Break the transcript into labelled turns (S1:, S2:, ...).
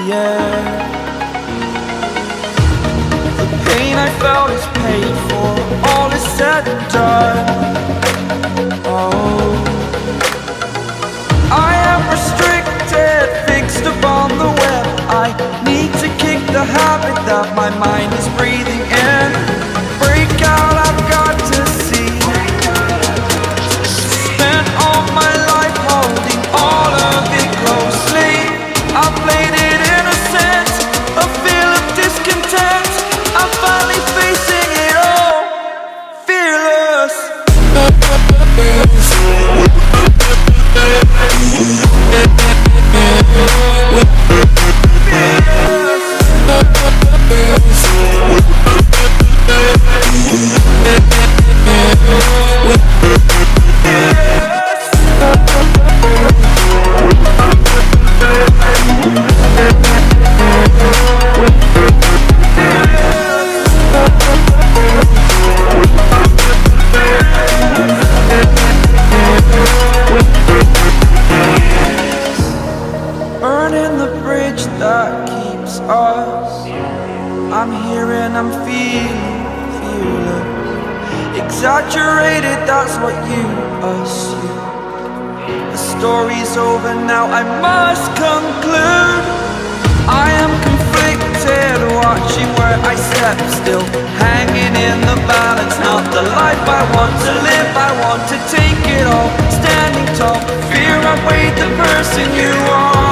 S1: yeah. The pain I felt is paid for, all is said and done. Oh, I am restricted, fixed upon the web. I need to kick the habit that my mind is breathing in. Break out, I've got to see. Spent all my life holding all of it closely. I played it innocent, a feel of discontent. I'm finally facing it all, fearless. Burning the bridge that keeps us. I'm here and I'm feeling fearless. Exaggerated, that's what you assume. The story's over now, I must conclude. I am conflicted, watching where I step still, hanging in the balance. Not the life I want to live, I want to take it all. Standing tall, fear I've weighed the person you are.